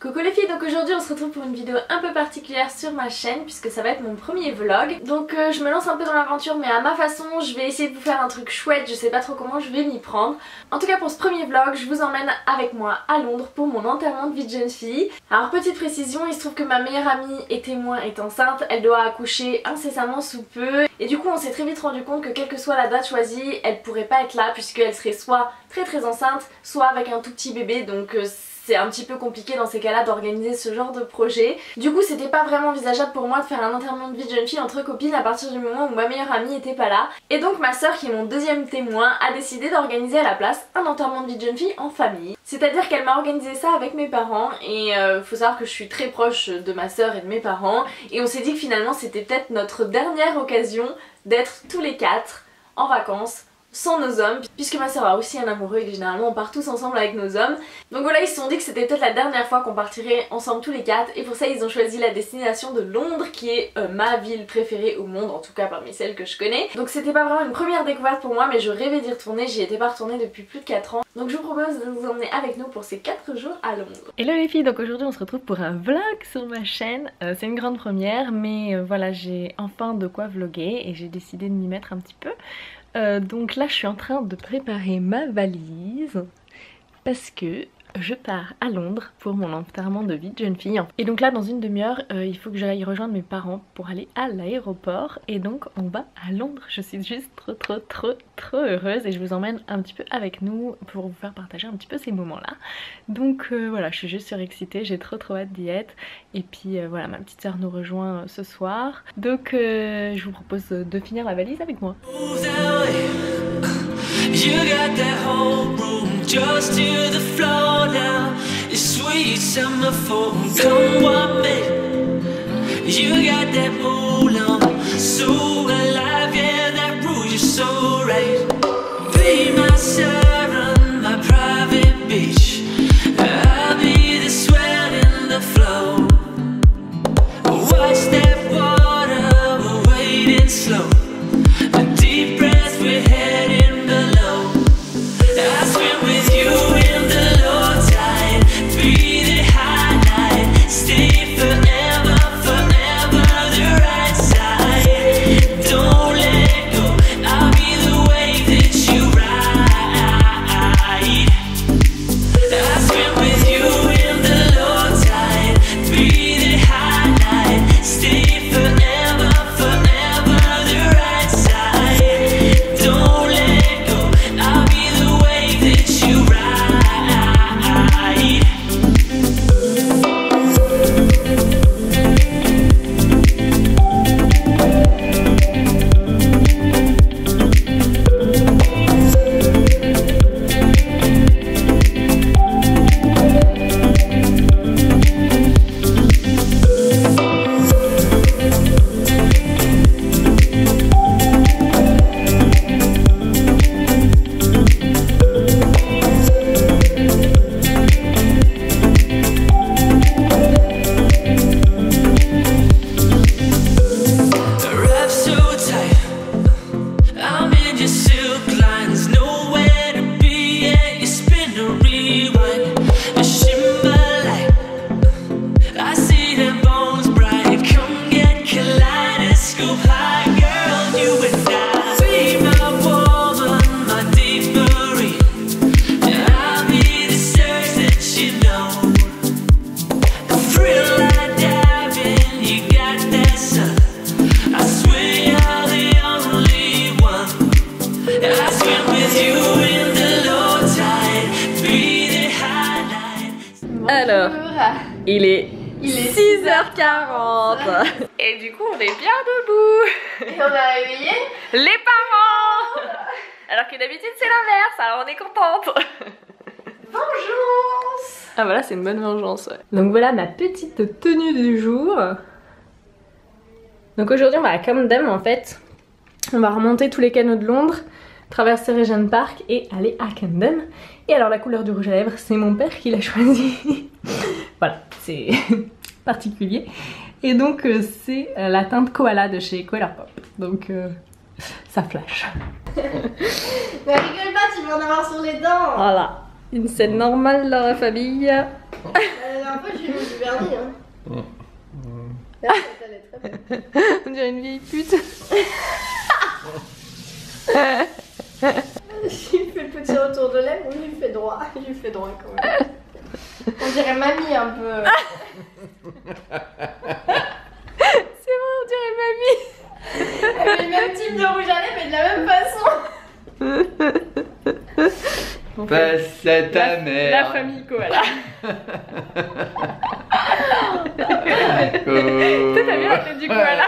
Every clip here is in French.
Coucou les filles, donc aujourd'hui on se retrouve pour une vidéo un peu particulière sur ma chaîne puisque ça va être mon premier vlog. Donc je me lance un peu dans l'aventure mais à ma façon, je vais essayer de vous faire un truc chouette, je sais pas trop comment je vais m'y prendre. En tout cas pour ce premier vlog, je vous emmène avec moi à Londres pour mon enterrement de vie de jeune fille. Alors petite précision, il se trouve que ma meilleure amie et témoin est enceinte, elle doit accoucher incessamment sous peu. Et du coup on s'est très vite rendu compte que quelle que soit la date choisie, elle pourrait pas être là puisqu'elle serait soit très enceinte, soit avec un tout petit bébé, donc c'est un petit peu compliqué dans ces cas-là d'organiser ce genre de projet. Du coup c'était pas vraiment envisageable pour moi de faire un enterrement de vie de jeune fille entre copines à partir du moment où ma meilleure amie était pas là. Et donc ma soeur, qui est mon deuxième témoin, a décidé d'organiser à la place un enterrement de vie de jeune fille en famille. C'est-à-dire qu'elle m'a organisé ça avec mes parents et faut savoir que je suis très proche de ma soeur et de mes parents. Et on s'est dit que finalement c'était peut-être notre dernière occasion d'être tous les quatre en vacances sans nos hommes, puisque ma soeur a aussi un amoureux et que généralement on part tous ensemble avec nos hommes. Donc voilà, ils se sont dit que c'était peut-être la dernière fois qu'on partirait ensemble tous les quatre, et pour ça ils ont choisi la destination de Londres, qui est ma ville préférée au monde, en tout cas parmi celles que je connais. Donc c'était pas vraiment une première découverte pour moi, mais je rêvais d'y retourner, j'y étais pas retournée depuis plus de 4 ans. Donc je vous propose de vous emmener avec nous pour ces 4 jours à Londres. Hello les filles, donc aujourd'hui on se retrouve pour un vlog sur ma chaîne. C'est une grande première, mais voilà, j'ai enfin de quoi vlogger et j'ai décidé de m'y mettre un petit peu. Donc là je suis en train de préparer ma valise parce que je pars à Londres pour mon enterrement de vie de jeune fille. Et donc là dans une demi-heure il faut que j'aille rejoindre mes parents pour aller à l'aéroport. Et donc on va à Londres. Je suis juste trop heureuse et je vous emmène un petit peu avec nous pour vous faire partager un petit peu ces moments là. Donc voilà, je suis juste surexcitée, j'ai trop hâte d'y être. Et puis voilà, ma petite soeur nous rejoint ce soir. Donc je vous propose de finir la valise avec moi. You got that whole room just to the floor now. It's sweet summer fall, come what may. You got that moon on, so alive, yeah, that rouge is so right. Be my Sharon, my private beach. I'll be the swell in the flow. Watch that water, we're waiting slow. A deep breath, we're heading. Alors, il est 6h40 et du coup on est bien debout. Et on a réveillé les parents. Alors que d'habitude c'est l'inverse, alors on est contente. Vengeance. Ah voilà, c'est une bonne vengeance, ouais. Donc voilà ma petite tenue du jour. Donc aujourd'hui on va à Camden en fait. On va remonter tous les canaux de Londres, traverser Regent Park et aller à Camden. Et alors la couleur du rouge à lèvres, c'est mon père qui l'a choisi. Voilà, c'est particulier. Et donc c'est la teinte koala de chez Colourpop. Donc ça flash. Mais rigole pas, tu vas en avoir sur les dents. Voilà, une scène normale dans la famille. Un peu, j'ai mis vernis, hein. Là, elle est très belle. On dirait une vieille pute. J'ai fait le petit retour de lèvres, on lui fait droit. Il lui fait droit quand même. On dirait mamie un peu. C'est bon, on dirait mamie. Elle met le même type de rouge à lèvres mais de la même façon. Passe à ta mère. La famille koala. Toi t'as bien la tête du koala.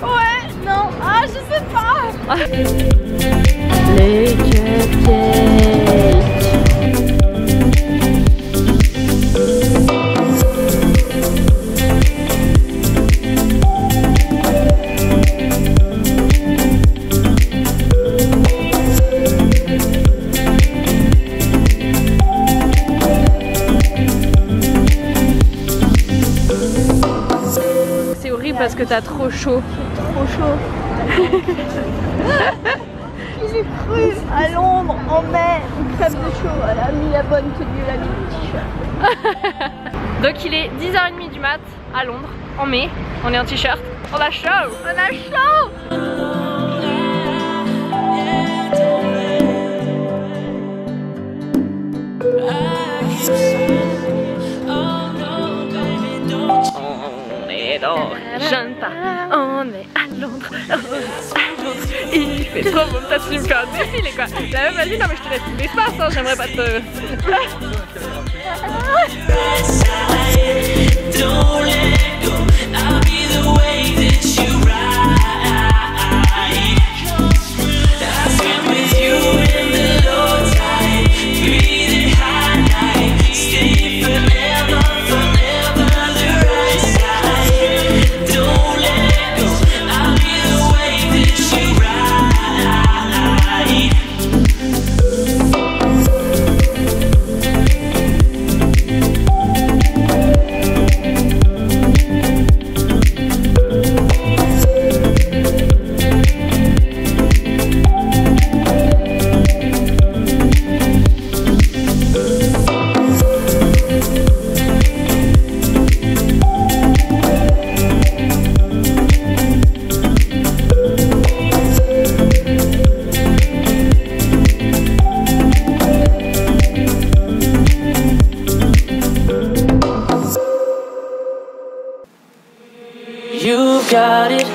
Ouais, non, ah je sais pas. Les cupcakes. C'est horrible parce que t'as trop chaud. Trop chaud. J'ai cru à Londres en mai, une crème de chaud. Elle a mis la bonne tenue, elle a mis le t-shirt. Donc il est 10h30 du mat à Londres, en mai. On est en t-shirt. On a chaud. On a chaud. On est dans jeune pas. On est à Londres. On est à Londres. Il fait trop bon. Toi tu me fais un défilé quoi. La même vas-y, non mais je te laisse tout l'espace, hein. J'aimerais pas te... Got it,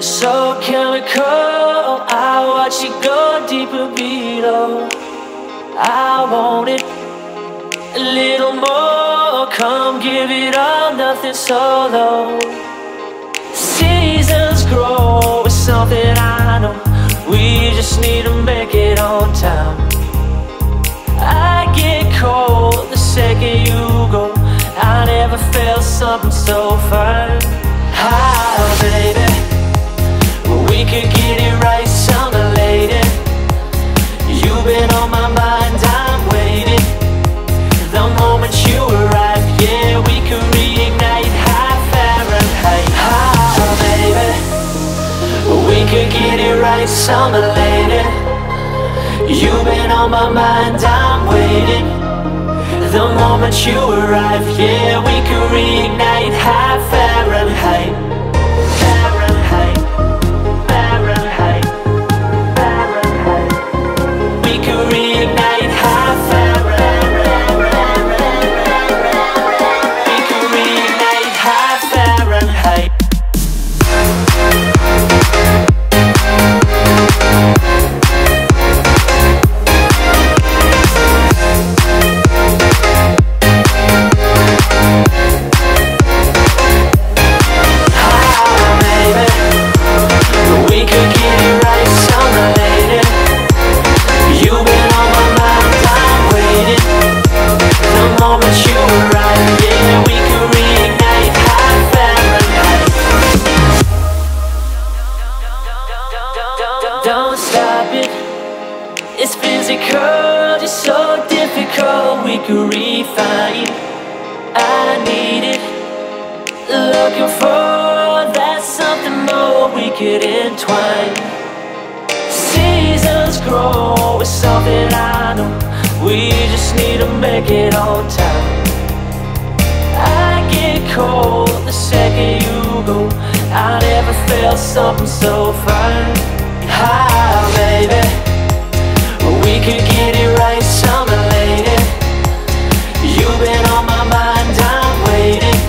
so chemical. I watch it go deeper below. I want it a little more. Come give it all, nothing solo. Seasons grow, it's something I know. We just need to make it on time. I get cold the second you go. I never felt something so fine. Ah, baby, we could get it right, summer lady. You've been on my mind, I'm waiting. The moment you arrive, yeah, we could reignite high Fahrenheit. Ah, baby, we could get it right, summer lady. You've been on my mind, I'm waiting. The moment you arrive, yeah, we could reignite high Fahrenheit. Fahrenheit, Fahrenheit, Fahrenheit. We could reignite high Fahrenheit. We could reignite high Fahrenheit. Don't stop it. It's physical, just so difficult. We could refine. I need it. Looking for that something more. We could entwine. Seasons grow, it's something I know. We just need to make it on time. I get cold the second you go. I never felt something so fine. Hi, baby. We could get it right summer lady. You've been on my mind, I'm waiting.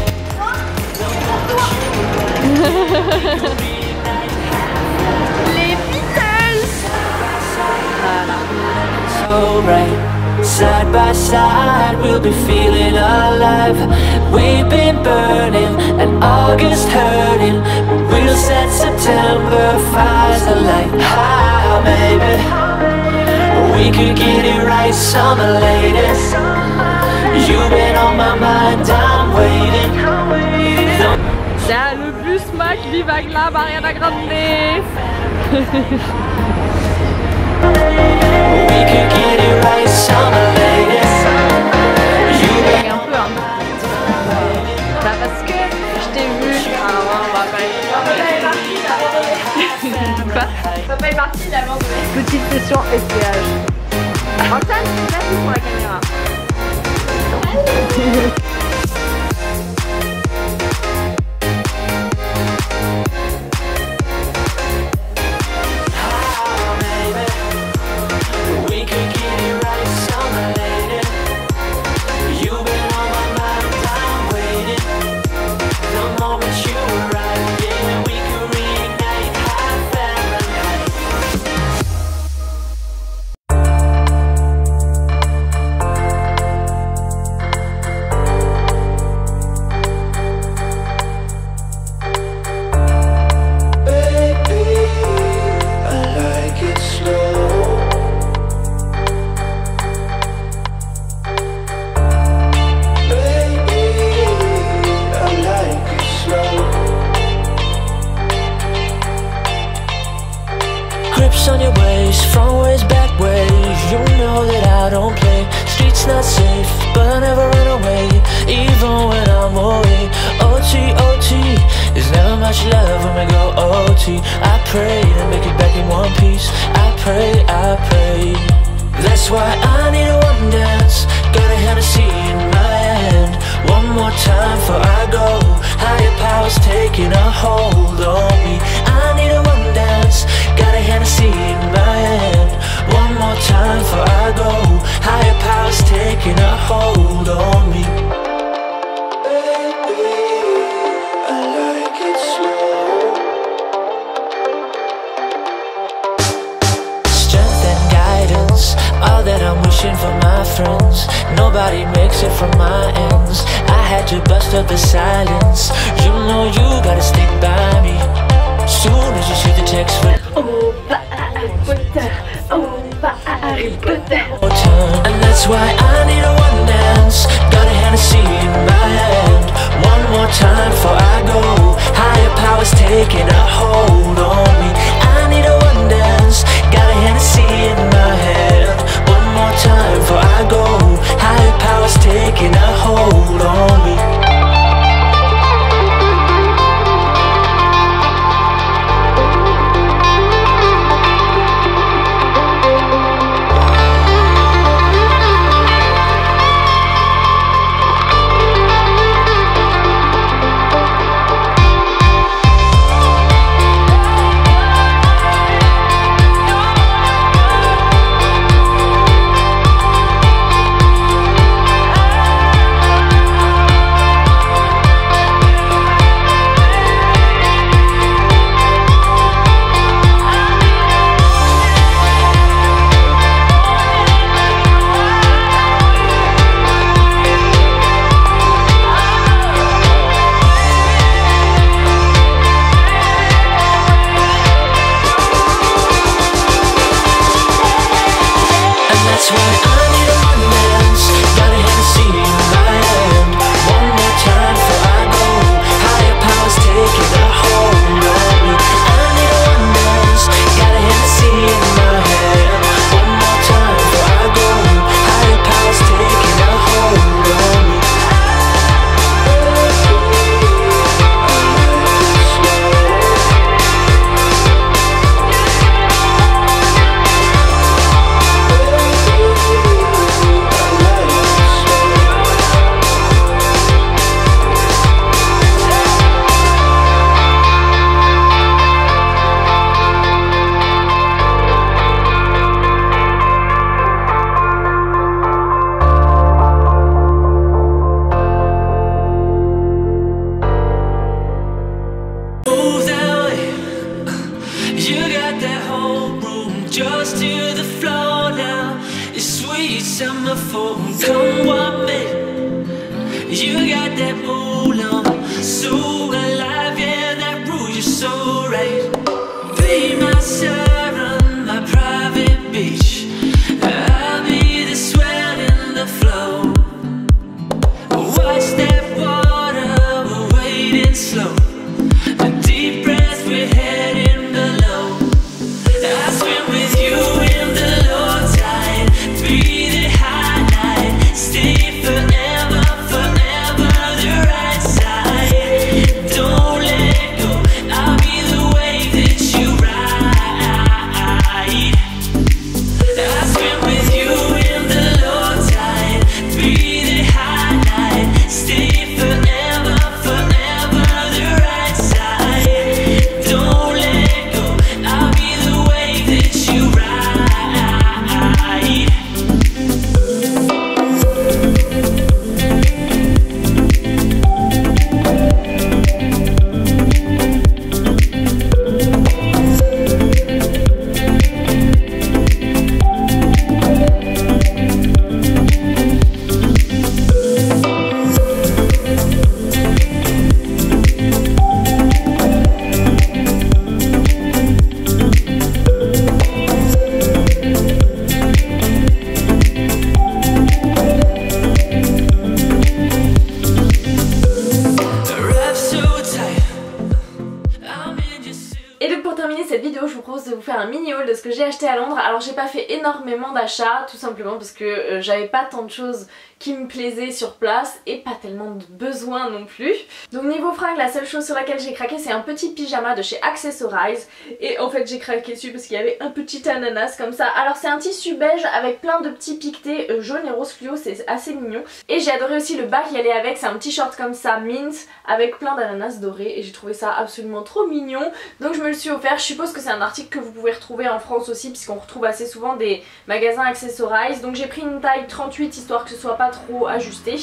Les Beatles. So right, side by side, we'll be feeling alive. We've been burning and August hurting. We'll set September fires alight. Hi, baby. We could get it right, summer lady. You've been on my mind, I'm waiting. C'est le bus Mac Viva Glab Ariana Grande. We could get it right, summer lady. You've been Un peu hein. Bah parce que je t'ai vu. Alors on va pas Quoi? Papa est parti, il a abandonné. Petite session SPH. Antoine, merci pour la caméra. on your waist, front ways, back ways. You know that I don't play. Streets not safe, but I never run away, even when I'm away. OT, OT, there's never much love when we go OT. I pray to make it back in one piece. I pray, I pray. That's why I need a one dance. Got a Hennessy in my hand. One more time before I go. Higher powers taking a hold on me. I need a one dance. Got a Hennessy in my hand. One more time before I go. Higher powers taking a hold on me. Baby, I like it slow. Strength and guidance, all that I'm wishing for my friends. Nobody makes it from my ends. I had to bust up the silence. You know you gotta stick by me. Soon as you see the text for Harry Potter. And that's why I need a one dance. Got a Hennessy in my hand. One more time before I go. Higher powers taking a hold on me. I need a one dance. Got a Hennessy in my hand. One more time before I go. Higher powers taking a hold on me. Taking a hold on me. I need a one dance. Got a Hennessy just to the floor now. It's sweet summer fall, come what may. You got that mood on, so alive, yeah, that rouge is so right. Be my siren, my private beach. I'll be the swell in the flow. Watch that water, we're waiting slow. A deep breath, we're heading below. I swim with you in the low tide, breathe it high night, stay forever, forever the right side. Don't let go, I'll be the wave that you ride. I swim with you in the low tide, breathe it high night, stay forever, forever the right side. Don't let go, I'll be the wave that you ride. Wrap so tight, I'm in your suit. Et donc pour terminer cette vidéo, je vous propose de vous faire un mini haul de ce que j'ai acheté à Londres. Alors j'ai pas fait énormément d'achats, tout simplement parce que j'avais pas tant de choses qui me plaisaient sur place et pas tellement de besoins non plus. Donc niveau fringues, la seule chose sur laquelle j'ai craqué, c'est un petit pyjama de chez Accessorize. Et en fait j'ai craqué dessus parce qu'il y avait un petit ananas comme ça. Alors c'est un tissu beige avec plein de petits piquetés jaune et rose fluo, c'est assez mignon. Et j'ai adoré aussi le bas qui allait avec, c'est un petit short comme ça mint avec plein d'ananas dorés et j'ai trouvé ça absolument trop mignon. Donc je me le suis offert. Je suppose que c'est un article que vous pouvez retrouver en France aussi puisqu'on retrouve assez souvent des magasins Accessorize. Donc j'ai pris une taille 38 histoire que ce soit pas trop ajusté.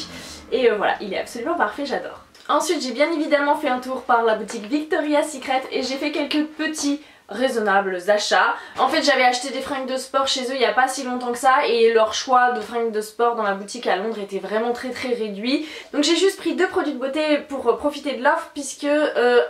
Et voilà, il est absolument parfait, j'adore. Ensuite j'ai bien évidemment fait un tour par la boutique Victoria's Secret et j'ai fait quelques petits raisonnables achats. En fait j'avais acheté des fringues de sport chez eux il n'y a pas si longtemps que ça et leur choix de fringues de sport dans la boutique à Londres était vraiment très réduit. Donc j'ai juste pris 2 produits de beauté pour profiter de l'offre puisque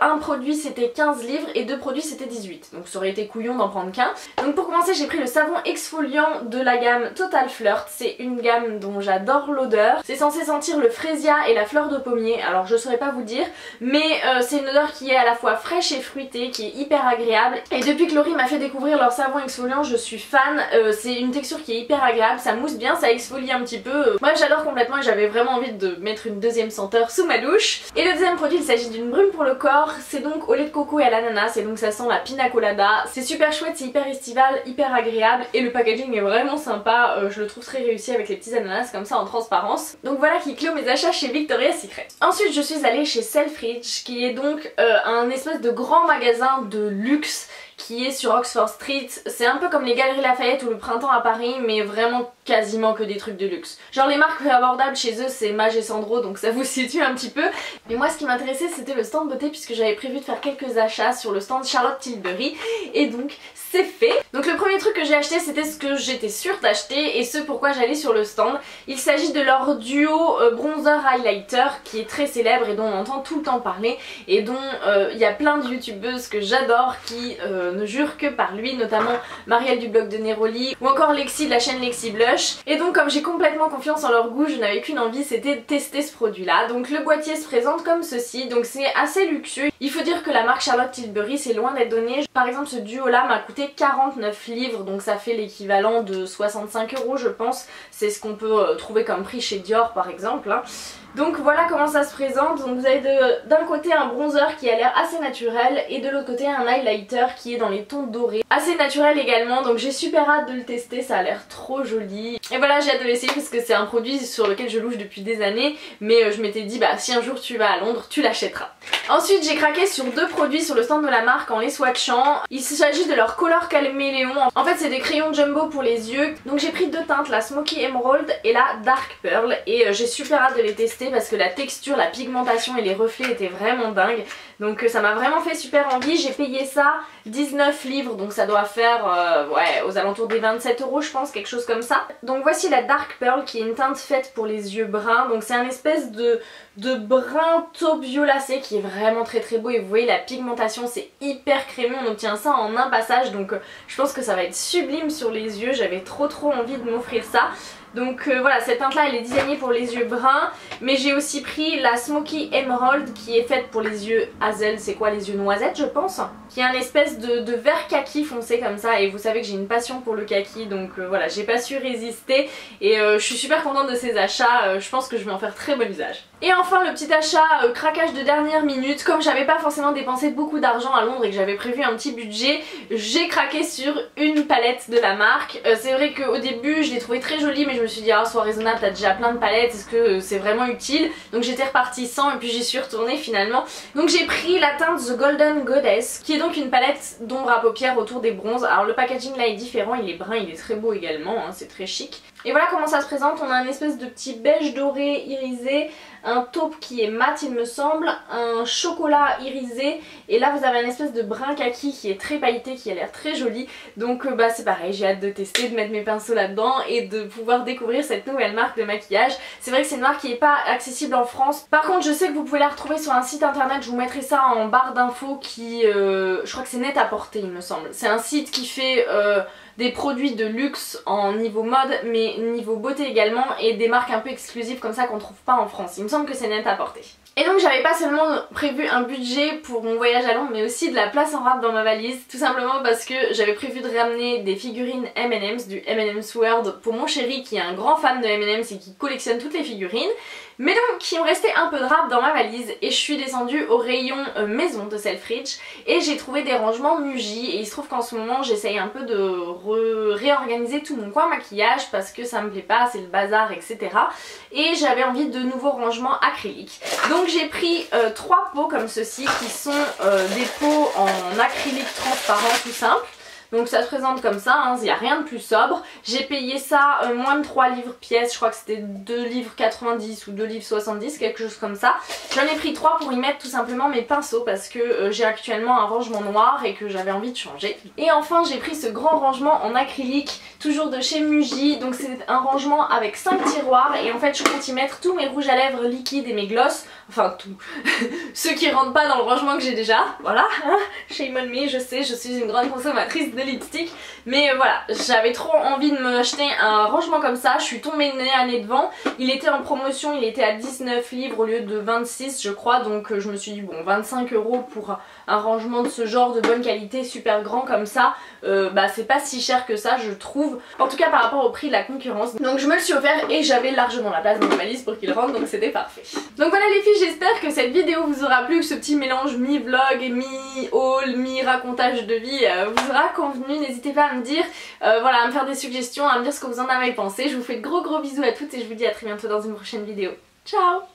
un produit c'était 15 livres et 2 produits c'était 18. Donc ça aurait été couillon d'en prendre qu'un. Donc pour commencer j'ai pris le savon exfoliant de la gamme Total Flirt. C'est une gamme dont j'adore l'odeur. C'est censé sentir le frésia et la fleur de pommier. Alors je saurais pas vous dire mais c'est une odeur qui est à la fois fraîche et fruitée, qui est hyper agréable. Et depuis que Laurie m'a fait découvrir leur savon exfoliant, je suis fan. C'est une texture qui est hyper agréable, ça mousse bien, ça exfolie un petit peu. Bref, j'adore complètement et j'avais vraiment envie de mettre une deuxième senteur sous ma douche. Et le deuxième produit, il s'agit d'une brume pour le corps. C'est donc au lait de coco et à l'ananas et donc ça sent la pina colada. C'est super chouette, c'est hyper estival, hyper agréable et le packaging est vraiment sympa. Je le trouve très réussi avec les petits ananas comme ça en transparence. Donc voilà qui clôt mes achats chez Victoria's Secret. Ensuite, je suis allée chez Selfridge qui est donc un espèce de grand magasin de luxe qui est sur Oxford Street. C'est un peu comme les Galeries Lafayette ou le Printemps à Paris mais vraiment quasiment que des trucs de luxe. Genre les marques abordables chez eux c'est Maje et Sandro donc ça vous situe un petit peu. Mais moi ce qui m'intéressait c'était le stand beauté puisque j'avais prévu de faire quelques achats sur le stand Charlotte Tilbury et donc c'est fait. Donc le premier truc que j'ai acheté c'était ce que j'étais sûre d'acheter et ce pourquoi j'allais sur le stand. Il s'agit de leur duo bronzer highlighter qui est très célèbre et dont on entend tout le temps parler et dont il y a plein de youtubeuses que j'adore qui ne jurent que par lui, notamment Marielle du blog de Neroli ou encore Lexi de la chaîne Lexi Blush. Et donc comme j'ai complètement confiance en leur goût, je n'avais qu'une envie, c'était de tester ce produit là. Donc le boîtier se présente comme ceci, donc c'est assez luxueux. Il faut dire que la marque Charlotte Tilbury c'est loin d'être donné. Par exemple ce duo là m'a coûté 49 livres, donc ça fait l'équivalent de 65 € je pense. C'est ce qu'on peut trouver comme prix chez Dior par exemple hein. Donc voilà comment ça se présente. Donc vous avez d'un côté un bronzer qui a l'air assez naturel et de l'autre côté un highlighter qui est dans les tons dorés. Assez naturel également, donc j'ai super hâte de le tester, ça a l'air trop joli. Et voilà, j'ai hâte de l'essayer parce que c'est un produit sur lequel je louche depuis des années mais je m'étais dit bah si un jour tu vas à Londres tu l'achèteras. Ensuite j'ai craqué sur 2 produits sur le stand de la marque en les swatchant. Il s'agit de leur Color Caméléon. En fait c'est des crayons jumbo pour les yeux. Donc j'ai pris 2 teintes, la Smoky Emerald et la Dark Pearl. Et j'ai super hâte de les tester parce que la texture, la pigmentation et les reflets étaient vraiment dingues. Donc ça m'a vraiment fait super envie. J'ai payé ça 19 livres, donc ça doit faire ouais, aux alentours des 27 € je pense, quelque chose comme ça. Donc voici la Dark Pearl qui est une teinte faite pour les yeux bruns. Donc c'est un espèce de brun taupe violacé qui est vraiment très beau. Et vous voyez la pigmentation, c'est hyper crémeux. On obtient ça en un passage, donc je pense que ça va être sublime sur les yeux. J'avais trop envie de m'offrir ça. Donc voilà, cette teinte là elle est designée pour les yeux bruns. Mais j'ai aussi pris la Smoky Emerald qui est faite pour les yeux hazel, c'est quoi, les yeux noisettes je pense, qui est un espèce de vert kaki foncé comme ça. Et vous savez que j'ai une passion pour le kaki, donc voilà, j'ai pas su résister. Et je suis super contente de ces achats, je pense que je vais en faire très bon usage. Et enfin le petit achat craquage de dernière minute. Comme j'avais pas forcément dépensé beaucoup d'argent à Londres et que j'avais prévu un petit budget, j'ai craqué sur une palette de la marque. C'est vrai qu'au début je l'ai trouvée très jolie, mais je me suis dit ah sois raisonnable, t'as déjà plein de palettes, est-ce que c'est vraiment utile? Donc j'étais repartie sans et puis j'y suis retournée finalement. Donc j'ai pris la teinte The Golden Goddess qui est donc une palette d'ombre à paupières autour des bronzes. Alors le packaging là est différent, il est brun, il est très beau également, hein, c'est très chic. Et voilà comment ça se présente. On a un espèce de petit beige doré irisé, un taupe qui est mat il me semble, un chocolat irisé, et là vous avez un espèce de brun kaki qui est très pailleté, qui a l'air très joli. Donc bah c'est pareil, j'ai hâte de tester, de mettre mes pinceaux là-dedans et de pouvoir découvrir cette nouvelle marque de maquillage. C'est vrai que c'est une marque qui n'est pas accessible en France. Par contre je sais que vous pouvez la retrouver sur un site internet, je vous mettrai ça en barre d'infos qui... je crois que c'est Net-à-Porter il me semble. C'est un site qui fait... des produits de luxe en niveau mode mais niveau beauté également, et des marques un peu exclusives comme ça qu'on trouve pas en France. Il me semble que c'est Net-à-Porter. Et donc j'avais pas seulement prévu un budget pour mon voyage à Londres mais aussi de la place en rap dans ma valise, tout simplement parce que j'avais prévu de ramener des figurines M&M's, du M&M's World pour mon chéri qui est un grand fan de M&M's et qui collectionne toutes les figurines. Mais donc il me restait un peu de rap dans ma valise et je suis descendue au rayon maison de Selfridges et j'ai trouvé des rangements Muji. Et il se trouve qu'en ce moment j'essaye un peu de réorganiser tout mon coin maquillage parce que ça me plaît pas, c'est le bazar, etc. Et j'avais envie de nouveaux rangements acryliques. Donc j'ai pris 3 pots comme ceci qui sont des pots en acrylique transparent tout simple. Donc ça se présente comme ça, hein, il n'y a rien de plus sobre. J'ai payé ça moins de 3 livres pièce, je crois que c'était 2 livres 90 ou 2 livres 70, quelque chose comme ça. J'en ai pris 3 pour y mettre tout simplement mes pinceaux parce que j'ai actuellement un rangement noir et que j'avais envie de changer. Et enfin j'ai pris ce grand rangement en acrylique, toujours de chez Muji. Donc c'est un rangement avec 5 tiroirs et en fait je compte y mettre tous mes rouges à lèvres liquides et mes glosses. Enfin tout, ceux qui rentrent pas dans le rangement que j'ai déjà, voilà, shame on me, je sais, je suis une grande consommatrice de lipstick, mais voilà, j'avais trop envie de me acheter un rangement comme ça. Je suis tombée nez à nez devant, il était en promotion, il était à 19 livres au lieu de 26 je crois, donc je me suis dit bon 25 € pour un rangement de ce genre de bonne qualité, super grand comme ça, bah c'est pas si cher que ça je trouve, en tout cas par rapport au prix de la concurrence. Donc je me le suis offert et j'avais largement la place dans ma valise pour qu'il rentre, donc c'était parfait. Donc voilà les filles, j'espère que cette vidéo vous aura plu, que ce petit mélange mi-vlog, mi-haul, mi-racontage de vie vous aura convenu. N'hésitez pas à me dire, voilà, à me faire des suggestions, à me dire ce que vous en avez pensé. Je vous fais de gros bisous à toutes et je vous dis à très bientôt dans une prochaine vidéo. Ciao!